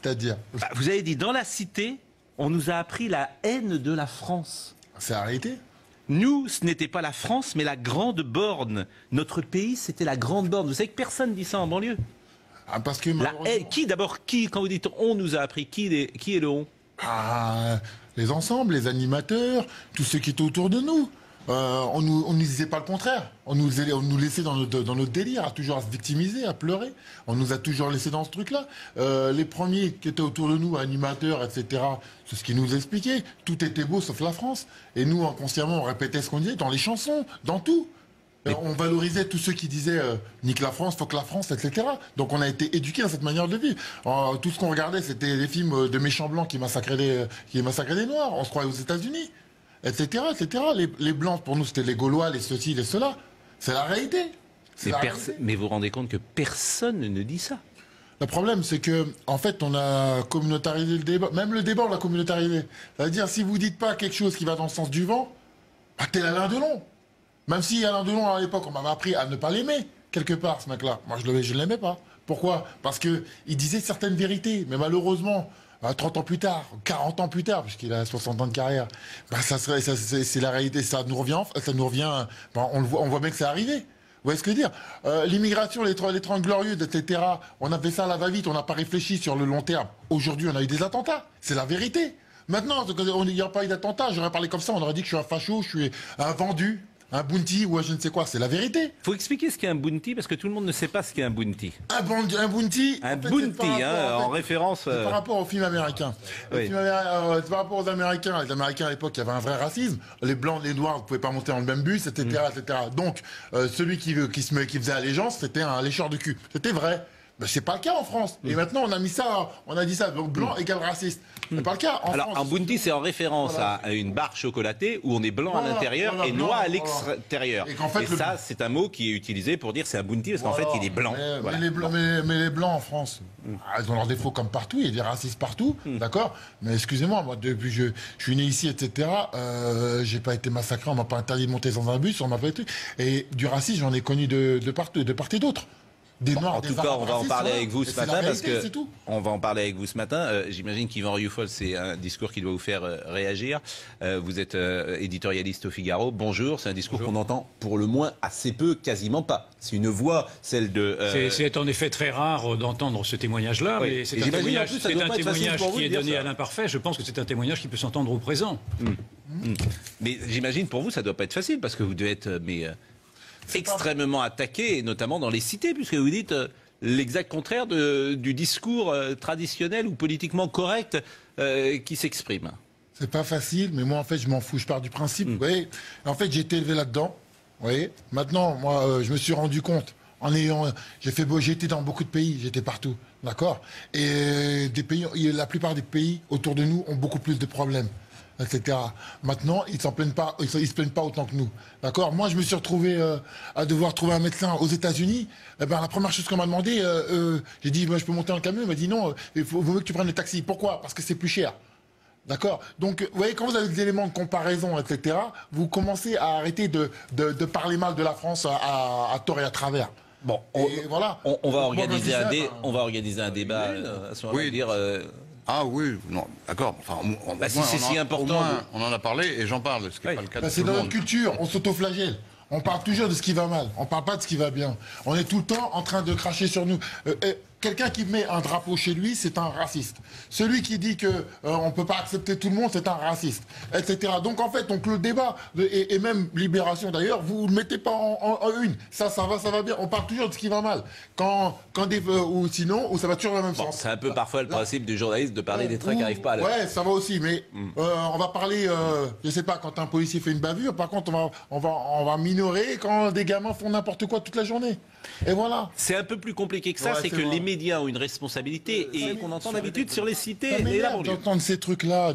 C'est-à-dire Vous avez dit, dans la cité, on nous a appris la haine de la France. C'est arrêté. Nous, ce n'était pas la France, mais la grande borne. Notre pays, c'était la grande borne. Vous savez que personne ne dit ça en banlieue. Parce que Qui d'abord, quand vous dites on nous a appris, qui est le on? Les ensembles, les animateurs, tous ceux qui étaient autour de nous. On nous disait pas le contraire. On nous laissait dans notre délire, à toujours à se victimiser, à pleurer. On nous a toujours laissé dans ce truc-là. Les premiers qui étaient autour de nous, animateurs, etc., c'est ce qu'ils nous expliquaient. Tout était beau sauf la France. Et nous, inconsciemment, on répétait ce qu'on disait dans les chansons, dans tout. On valorisait tous ceux qui disaient nique la France, faut que la France, etc. Donc on a été éduqués dans cette manière de vivre. Tout ce qu'on regardait, c'était les films de méchants blancs qui massacraient les Noirs. On se croyait aux États-Unis. Etc., etc. Les Blancs, pour nous, c'était les Gaulois, les ceci, les cela. C'est la réalité. Mais vous vous rendez compte que personne ne dit ça. Le problème, c'est que, en fait, on a communautarisé le débat. Même le débat, on l'a communautarisé. C'est-à-dire, si vous dites pas quelque chose qui va dans le sens du vent, bah, t'es Alain Delon. Même si Alain Delon, à l'époque, on m'avait appris à ne pas l'aimer, quelque part, ce mec-là. Moi, je ne l'aimais pas. Pourquoi? Parce qu'il disait certaines vérités. Mais malheureusement, 30 ans plus tard, 40 ans plus tard, puisqu'il a 60 ans de carrière, bah c'est la réalité, ça nous revient, bah on voit bien que c'est arrivé. Vous voyez ce que je veux dire? L'immigration, les 30 glorieuses, etc., on a fait ça à la va-vite, on n'a pas réfléchi sur le long terme. Aujourd'hui, on a eu des attentats, c'est la vérité. Maintenant, il n'y a pas eu d'attentats, j'aurais parlé comme ça, on aurait dit que je suis un facho, je suis un vendu. Un bounty ou je ne sais quoi, c'est la vérité. Il faut expliquer ce qu'est un bounty parce que tout le monde ne sait pas ce qu'est un bounty. Un bounty. Un bounty, en référence. Par rapport aux films américains. Oui. C'est par rapport aux Américains. Les Américains à l'époque, il y avait un vrai racisme. Les blancs, les noirs, vous ne pouvez pas monter dans le même bus, etc., etc. Donc, celui qui faisait allégeance, c'était un lécheur de cul. C'était vrai. Mais c'est pas le cas en France. Et maintenant, on a dit ça, donc blanc égale raciste. C'est pas le cas en France. Un bounty, c'est en référence à une barre chocolatée où on est blanc à l'intérieur et noir à l'extérieur. Et ça, c'est un mot qui est utilisé pour dire c'est un bounty parce qu'en fait, il est blanc. Mais les blancs en France, ils ont leurs défauts comme partout. Il y a des racistes partout, d'accord. Mais excusez-moi, moi, depuis que je suis né ici, etc., j'ai pas été massacré, on m'a pas interdit de monter dans un bus, on m'a pas été. Et du racisme, j'en ai connu de part et d'autre. En tout cas, on va en parler avec vous ce matin parce que on va en parler avec vous ce matin. J'imagine qu'Yvan Rioufol, c'est un discours qui doit vous faire réagir. Vous êtes éditorialiste au Figaro. Bonjour. C'est un discours qu'on entend pour le moins assez peu, quasiment pas. C'est une voix, celle de. C'est en effet très rare d'entendre ce témoignage-là, mais c'est un témoignage qui est donné à l'imparfait. Je pense que c'est un témoignage qui peut s'entendre au présent. Mais j'imagine pour vous, ça doit pas être facile parce que vous devez être extrêmement attaqué, et notamment dans les cités, puisque vous dites l'exact contraire du discours traditionnel ou politiquement correct qui s'exprime. C'est pas facile, mais moi en fait je m'en fous, je pars du principe. Vous voyez, en fait j'ai été élevé là-dedans. Vous voyez, maintenant moi je me suis rendu compte j'ai été dans beaucoup de pays, j'étais partout, d'accord. Et la plupart des pays autour de nous ont beaucoup plus de problèmes, etc. Maintenant, ils se plaignent pas autant que nous. D'accord. Moi, je me suis retrouvé à devoir trouver un médecin aux États-Unis. Eh ben, la première chose qu'on m'a demandé, j'ai dit, je peux monter dans le camion. Il m'a dit non, il vaut mieux que tu prennes le taxi. Pourquoi? Parce que c'est plus cher. D'accord. Donc, vous voyez, quand vous avez des éléments de comparaison, etc., vous commencez à arrêter de parler mal de la France à tort et à travers. Bon, on va organiser un débat à ce moment-là. Dire. Ah oui, non, d'accord. Enfin, si c'est si important. On en a parlé et j'en parle, ce qui n'est pas le cas de tout le monde. C'est dans notre culture, on s'autoflagelle. On parle toujours de ce qui va mal, on parle pas de ce qui va bien. On est tout le temps en train de cracher sur nous. Quelqu'un qui met un drapeau chez lui, c'est un raciste. Celui qui dit que on peut pas accepter tout le monde, c'est un raciste, etc. Donc en fait, le débat et même Libération d'ailleurs, vous le mettez pas en une. Ça va bien. On parle toujours de ce qui va mal. Ou sinon, ça va toujours dans le même sens. C'est un peu parfois le principe du journaliste de parler des trains qui n'arrivent pas à l'heure. Ouais, ça va aussi, mais on va parler. Je sais pas, quand un policier fait une bavure, par contre, on va minorer quand des gamins font n'importe quoi toute la journée. Et voilà. C'est un peu plus compliqué que ça, c'est que les médias ont une responsabilité et qu'on entend d'habitude sur les cités et la banlieue. D'entendre ces trucs-là,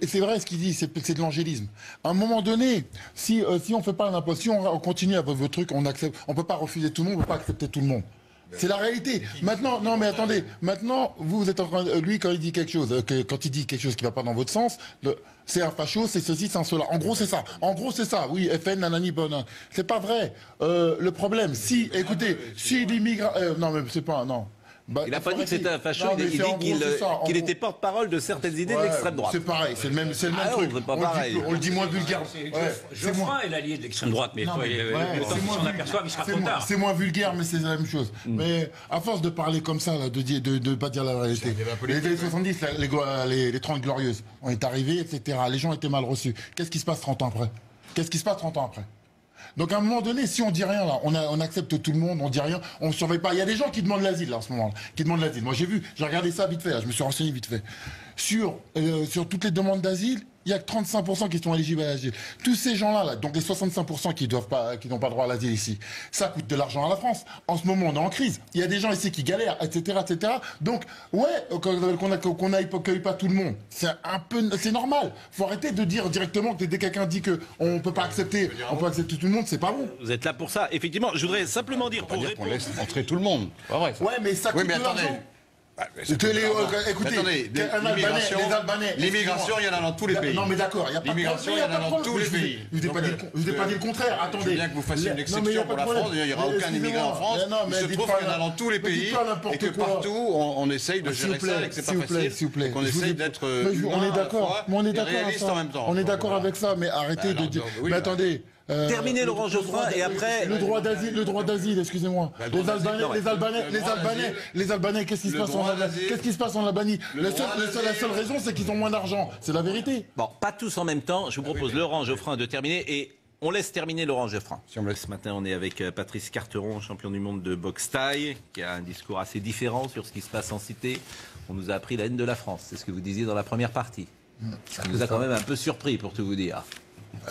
et c'est vrai ce qu'il dit, c'est de l'angélisme. À un moment donné, si on fait pas l'impôt, si on continue avec vos trucs, on accepte, on peut pas refuser tout le monde, on peut pas accepter tout le monde. C'est la réalité. Maintenant, non mais attendez, maintenant vous êtes en train lui quand il dit quelque chose, quand il dit quelque chose qui va pas dans votre sens, c'est un facho, c'est ceci, c'est un cela. En gros c'est ça. Oui, FN, nanani, bon, c'est pas vrai. Le problème, écoutez, si l'immigration, non mais c'est pas, non. il n'a pas dit que c'était un facho, il dit qu'il était porte-parole de certaines idées de l'extrême droite. C'est pareil, c'est le même truc. On le dit moins vulgaire. Geoffrin est l'allié de l'extrême droite, mais quand on s'en aperçoit, il sera trop tard. C'est moins vulgaire, mais c'est la même chose. Mais à force de parler comme ça, de ne pas dire la vérité, les années 70, les 30 glorieuses, on est arrivés, etc. Les gens étaient mal reçus. Qu'est-ce qui se passe 30 ans après? Qu'est-ce qui se passe 30 ans après? Donc à un moment donné, si on dit rien là, on accepte tout le monde, on dit rien, on ne surveille pas. Il y a des gens qui demandent l'asile là en ce moment-là, qui demandent l'asile. Moi j'ai regardé ça vite fait, là, je me suis renseigné vite fait. Sur toutes les demandes d'asile, il n'y a que 35% qui sont éligibles à l'asile. Tous ces gens-là, donc les 65% qui n'ont pas droit à l'asile ici, ça coûte de l'argent à la France. En ce moment, on est en crise. Il y a des gens ici qui galèrent, etc., etc. Donc, qu'on n'accueille pas tout le monde, c'est normal. Faut arrêter de dire directement que dès que quelqu'un dit qu'on ne peut pas accepter, on peut accepter tout le monde, c'est pas bon. Vous êtes là pour ça. Effectivement, je voudrais simplement dire qu'on laisse entrer tout le monde. Ouais, mais ça coûte de l'argent. Écoutez, l'immigration, il y en a dans tous les pays. Non, mais d'accord, il y a pas de l'immigration, il y en a dans tous les pays. Je vous ai pas dit le contraire, attendez. Je veux bien que vous fassiez une exception pour la France, il n'y aura aucun immigrant en France. Il se trouve qu'il y en a dans tous les pays et que partout, on essaye de gérer ça et que c'est pas facile. Qu'on essaye d'être réaliste en même temps. On est d'accord avec ça, mais arrêtez de dire... Mais attendez... Terminez Laurent Geoffrin et après... Le droit d'asile, excusez-moi. Les Albanais, qu'est-ce qui se passe en Albanie? La seule raison, c'est qu'ils ont moins d'argent. C'est la vérité. Bon, pas tous en même temps. Je vous propose, Laurent Geoffrin, de terminer et... On laisse terminer Laurent Geoffrin. Ce matin, on est avec Patrice Carteron, champion du monde de boxe thaï, qui a un discours assez différent sur ce qui se passe en cité. On nous a appris la haine de la France. C'est ce que vous disiez dans la première partie. Ça nous a quand même un peu surpris, pour tout vous dire.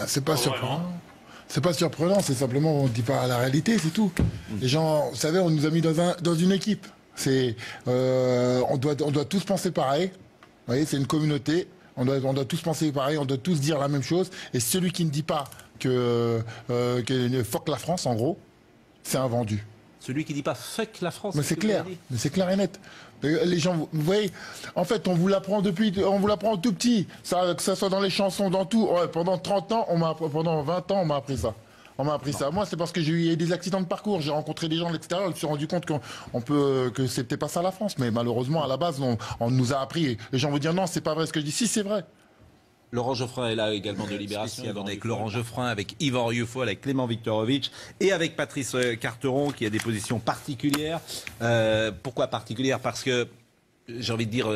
C'est pas surprenant. C'est pas surprenant, c'est simplement on ne dit pas la réalité, c'est tout. Les gens, vous savez, on nous a mis dans une équipe. On doit tous penser pareil. Vous voyez, c'est une communauté. On doit tous penser pareil, on doit tous dire la même chose. Et celui qui ne dit pas que fuck la France, en gros, c'est un vendu. Celui qui ne dit pas fuck la France. Mais c'est clair, et net. Les gens, vous voyez, en fait, on vous l'apprend tout petit. Que ça soit dans les chansons, dans tout. Ouais, pendant 30 ans, pendant 20 ans, on m'a appris ça. Moi, c'est parce que j'ai eu des accidents de parcours. J'ai rencontré des gens de l'extérieur. Je me suis rendu compte que c'était pas ça la France. Mais malheureusement, à la base, on nous a appris. Les gens vont dire non, c'est pas vrai ce que je dis. Si, c'est vrai. Laurent Geoffrin est là également de Libération, avec Laurent Geoffrin, avec Yvan Rieufol, avec Clément Viktorovitch et avec Patrice Carteron qui a des positions particulières. Pourquoi particulières? Parce que, j'ai envie de dire,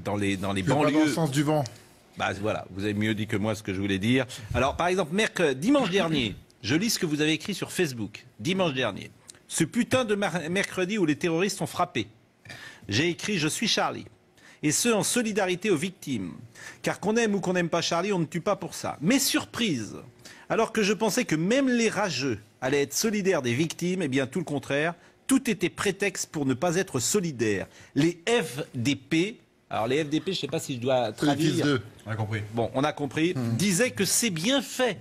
dans les banlieues... Pas dans le sens du vent. Bah voilà, vous avez mieux dit que moi ce que je voulais dire. Alors par exemple, dimanche dernier, je lis ce que vous avez écrit sur Facebook. Dimanche dernier, ce putain de mercredi où les terroristes ont frappé. J'ai écrit « Je suis Charlie ». Et ce, en solidarité aux victimes. Car qu'on aime ou qu'on n'aime pas Charlie, on ne tue pas pour ça. Mais surprise, alors que je pensais que même les rageux allaient être solidaires des victimes, eh bien tout le contraire, tout était prétexte pour ne pas être solidaires. Les FDP, alors les FDP, je ne sais pas si je dois traduire. On a compris. Bon, on a compris, disaient que c'est bien fait.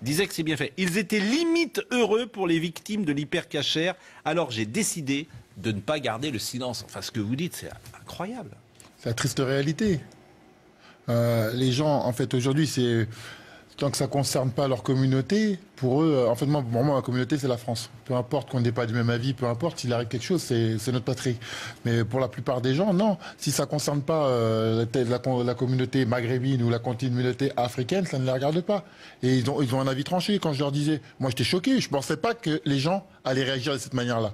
Disaient que c'est bien fait. Ils étaient limite heureux pour les victimes de l'hypercachère, alors j'ai décidé de ne pas garder le silence. Enfin, ce que vous dites, c'est incroyable. C'est la triste réalité. Les gens, en fait, aujourd'hui, tant que ça ne concerne pas leur communauté, pour eux, en fait, pour moi, ma communauté, c'est la France. Peu importe qu'on n'ait pas du même avis, peu importe, s'il arrive quelque chose, c'est notre patrie. Mais pour la plupart des gens, non. Si ça ne concerne pas la communauté maghrébine ou la communauté africaine, ça ne les regarde pas. Et ils ont un avis tranché. Quand je leur disais, moi, j'étais choqué. Je ne pensais pas que les gens allaient réagir de cette manière-là.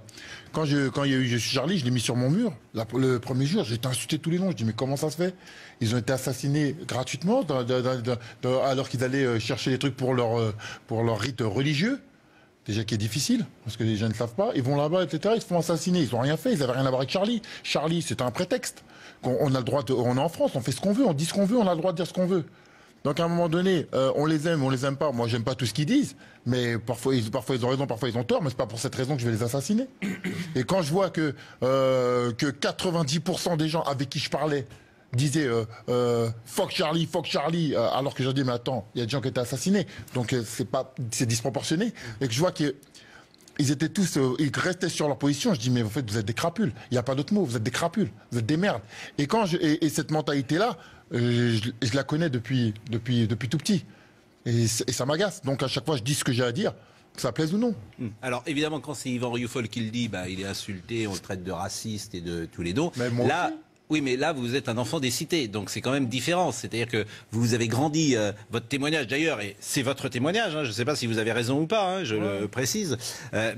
Quand il y a eu Je suis Charlie, je l'ai mis sur mon mur. Le premier jour, j'ai été insulté tous les noms. Je dis, mais comment ça se fait? Ils ont été assassinés gratuitement alors qu'ils allaient chercher des trucs pour leur rite religieux. Déjà qui est difficile, parce que les gens ne savent pas. Ils vont là-bas, etc. Ils se font assassiner. Ils n'ont rien fait. Ils n'avaient rien à voir avec Charlie. Charlie, c'est un prétexte. On a le droit on est en France, on fait ce qu'on veut, on dit ce qu'on veut, on a le droit de dire ce qu'on veut. Donc à un moment donné, on les aime pas. Moi, j'aime pas tout ce qu'ils disent, mais parfois ils ont raison, parfois ils ont tort, mais c'est pas pour cette raison que je vais les assassiner. Et quand je vois que 90% des gens avec qui je parlais disaient fuck Charlie, alors que j'ai dit mais attends, il y a des gens qui étaient assassinés, donc c'est disproportionné. Et que je vois que ils étaient tous, ils restaient sur leur position. Je dis mais en fait vous êtes des crapules. Il n'y a pas d'autre mot. Vous êtes des crapules. Vous êtes des merdes. Et cette mentalité-là, je la connais depuis tout petit. Et ça m'agace. Donc à chaque fois je dis ce que j'ai à dire. que ça plaise ou non. Alors évidemment, quand c'est Yvan Rioufol qui le dit, il est insulté, on le traite de raciste et de tous les dons. Là, oui, mais là, vous êtes un enfant des cités, donc c'est quand même différent. C'est-à-dire que vous avez grandi, votre témoignage d'ailleurs, et c'est votre témoignage, je ne sais pas si vous avez raison ou pas, je le précise,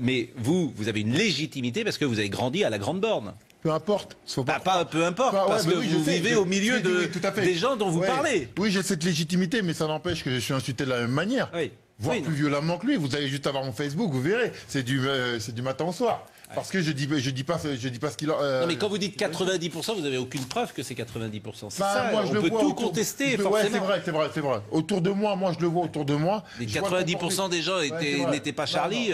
mais vous avez une légitimité parce que vous avez grandi à la Grande Borne. Peu importe. Pas peu importe, parce que vous vivez au milieu des gens dont vous parlez. Oui, j'ai cette légitimité, mais ça n'empêche que je suis insulté de la même manière. Voire plus violemment que lui. Vous allez juste avoir mon Facebook, vous verrez. C'est du matin au soir. Parce que je dis pas ce qu'il a. Non, mais quand vous dites 90%, vous n'avez aucune preuve que c'est 90%. C'est ça. Moi, on peut tout contester, forcément. C'est vrai. Autour de moi, je le vois autour de moi. Les 90% des gens n'étaient pas Charlie.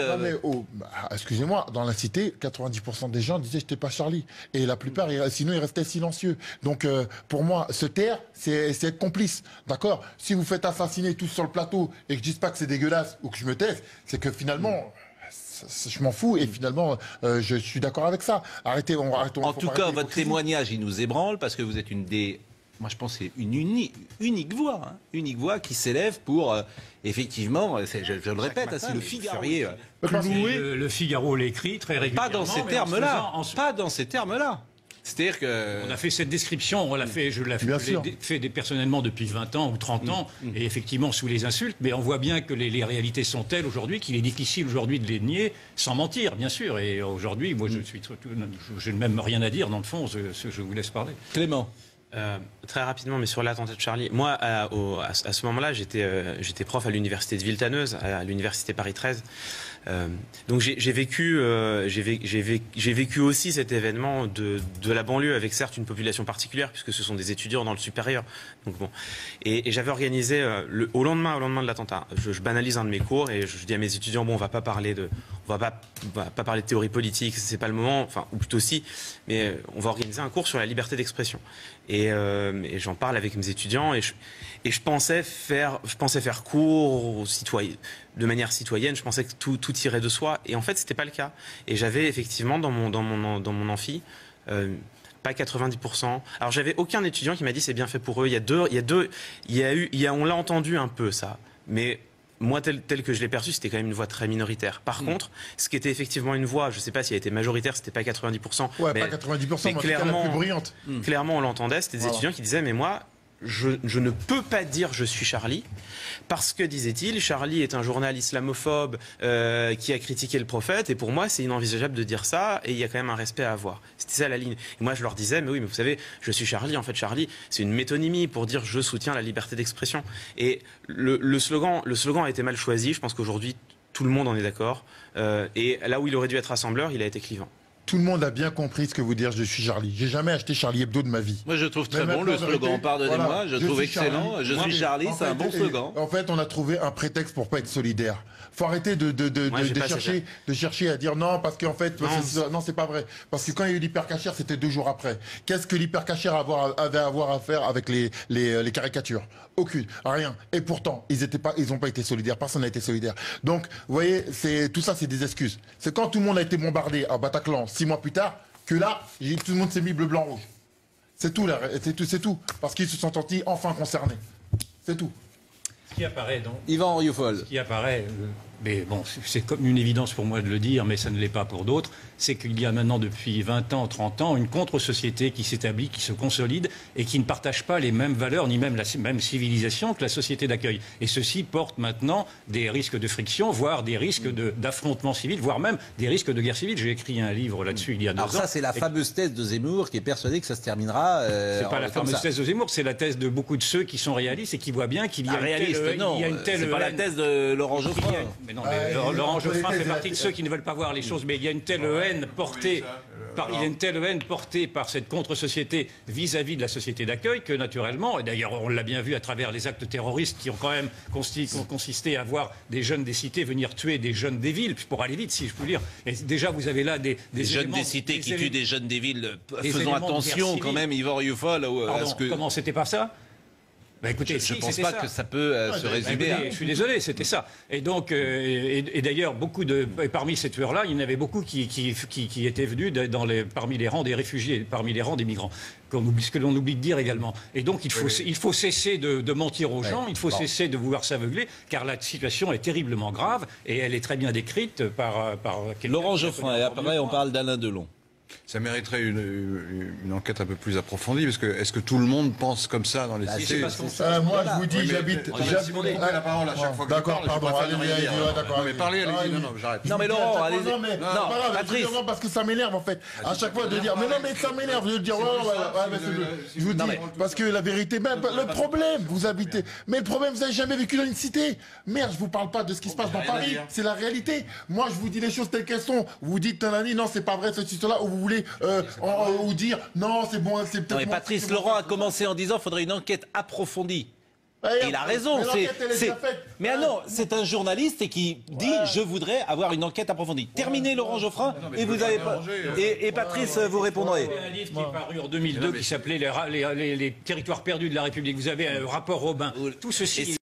Excusez-moi, dans la cité, 90% des gens disaient que j'étais pas Charlie. Et la plupart, sinon, ils restaient silencieux. Donc, pour moi, se taire, c'est être complice. D'accord? Si vous faites assassiner tous sur le plateau et que je dise pas que c'est dégueulasse ou que je me taise, c'est que finalement... Je m'en fous et finalement je suis d'accord avec ça. Arrêtez. En tout cas, votre témoignage, il nous ébranle parce que vous êtes une des... Moi, je pense que c'est une unique voix qui s'élève pour, effectivement, je le répète, c'est le Figaro. Le Figaro l'écrit très régulièrement. Pas dans ces termes-là. Pas dans ces termes-là. C'est-à-dire que... On a fait cette description, je l'ai fait personnellement depuis 20 ans ou 30 ans, et effectivement sous les insultes, mais on voit bien que les réalités sont telles aujourd'hui qu'il est difficile aujourd'hui de les nier, sans mentir, bien sûr. Et aujourd'hui, moi, je n'ai même rien à dire, dans le fond, je vous laisse parler. Clément. Très rapidement, mais sur l'attentat de Charlie. Moi, à ce moment-là, j'étais prof à l'université de Villetaneuse, à l'université Paris 13. Donc j'ai vécu aussi cet événement de la banlieue avec certes une population particulière puisque ce sont des étudiants dans le supérieur. Donc bon, et j'avais organisé au lendemain de l'attentat. Je banalise un de mes cours et je dis à mes étudiants on va pas parler de théorie politique, c'est pas le moment. Enfin, ou plutôt si, mais on va organiser un cours sur la liberté d'expression. Et j'en parle avec mes étudiants et je pensais faire cours aux citoyens de manière citoyenne. Je pensais que tout irait de soi et en fait c'était pas le cas. Et j'avais effectivement dans mon amphi pas 90%. Alors j'avais aucun étudiant qui m'a dit c'est bien fait pour eux. On l'a entendu un peu ça, mais moi, tel que je l'ai perçu, c'était quand même une voix très minoritaire. Par contre, ce qui était effectivement une voix, je ne sais pas si elle était majoritaire, c'était pas 90%. Ouais, pas 90%, mais clairement, la plus bruyante. Clairement, on l'entendait. C'était des étudiants qui disaient, mais moi, je ne peux pas dire je suis Charlie, parce que, disait-il, Charlie est un journal islamophobe qui a critiqué le prophète, et pour moi, c'est inenvisageable de dire ça, et il y a quand même un respect à avoir. C'était ça la ligne. Et moi, je leur disais, mais oui, mais vous savez, je suis Charlie. En fait, Charlie, c'est une métonymie pour dire je soutiens la liberté d'expression. Et le slogan a été mal choisi. Je pense qu'aujourd'hui, tout le monde en est d'accord. Et là où il aurait dû être rassembleur, il a été clivant. Tout le monde a bien compris ce que vous dire je suis Charlie. J'ai jamais acheté Charlie Hebdo de ma vie. Moi je trouve très bon le slogan, pardonnez-moi, voilà, je trouve excellent. Je suis Charlie, c'est un bon slogan. En fait, on a trouvé un prétexte pour pas être solidaire. Faut arrêter de chercher à dire non parce qu'en fait non c'est pas vrai. Parce que quand il y a eu l'hypercachère, c'était 2 jours après. Qu'est-ce que l'hypercachère avait à voir à faire avec les caricatures? Aucune, rien. Et pourtant, ils ont pas été solidaires. Personne n'a été solidaire. Donc, vous voyez, tout ça, c'est des excuses. C'est quand tout le monde a été bombardé à Bataclan 6 mois plus tard que là, tout le monde s'est mis bleu, blanc, rouge. C'est tout là, c'est tout. Parce qu'ils se sont sentis enfin concernés. C'est tout. Ce qui apparaît donc. Yvan Rioufol. Ce qui apparaît. Mais bon, c'est comme une évidence pour moi de le dire, mais ça ne l'est pas pour d'autres, c'est qu'il y a maintenant depuis 20 ans, 30 ans, une contre-société qui s'établit, qui se consolide et qui ne partage pas les mêmes valeurs ni même la même civilisation que la société d'accueil. Et ceci porte maintenant des risques de friction, voire des risques d'affrontement civil, voire même des risques de guerre civile. J'ai écrit un livre là-dessus il y a 2 ans. Alors ça, c'est la fameuse thèse de Zemmour qui est persuadé que ça se terminera... c'est pas la fameuse thèse de Zemmour, c'est la thèse de beaucoup de ceux qui sont réalistes et qui voient bien qu'il y a une telle... C'est pas la thèse de Laurent Geoffrin. Mais non, mais Laurent Geoffrin fait partie de ceux qui ne veulent pas voir les choses, mais il y a une telle haine portée par cette contre-société vis-à-vis de la société d'accueil que naturellement, et d'ailleurs on l'a bien vu à travers les actes terroristes qui ont quand même consisté à voir des jeunes des cités venir tuer des jeunes des villes, pour aller vite si je peux dire. Et déjà vous avez là des jeunes des cités qui tuent des jeunes des villes. Faisons attention quand même, Yvan Rioufol. Comment c'était pas ça? Bah écoutez, je ne pense pas que ça peut se résumer. Je suis désolé, c'était ça. Et donc, et d'ailleurs, parmi ces tueurs-là, il y en avait beaucoup qui étaient venus parmi les rangs des réfugiés, parmi les rangs des migrants, ce que l'on oublie de dire également. Et donc, il faut cesser de mentir aux gens, il faut cesser de vouloir s'aveugler, car la situation est terriblement grave et elle est très bien décrite par Laurent Geoffrin. Et après, on parle d'Alain Delon. Ça mériterait une enquête un peu plus approfondie, parce que est-ce que tout le monde pense comme ça dans les cités? Moi, je vous dis, j'habite. Si vous donnez la parole à chaque fois que d'accord, pardon, allez-y, d'accord. Mais parlez, allez-y, non, j'arrête. Non, mais Laurent, allez-y. Non, Patrice. Parce que ça m'énerve, en fait. À chaque fois de dire, mais non, mais ça m'énerve de dire, je vous dis, parce que la vérité, même le problème, vous habitez. Mais le problème, vous n'avez jamais vécu dans une cité. Merde, je vous parle pas de ce qui se passe dans Paris. C'est la réalité. Moi, je vous dis les choses telles qu'elles sont. Vous dites, non, c'est pas vrai, cette histoire-là, ou vous voulez ou dire non, c'est bon, c'est peut-être. Non, mais Patrice Laurent a commencé en disant qu'il faudrait une enquête approfondie. Et il a raison. Mais non, c'est un journaliste et qui dit je voudrais avoir une enquête approfondie. Terminez, Laurent Geoffrin, et vous avez pas. Et Patrice, vous répondrez. Il y a un livre qui est paru en 2002 qui s'appelait les territoires perdus de la République. Vous avez un rapport Robin. Tout ceci.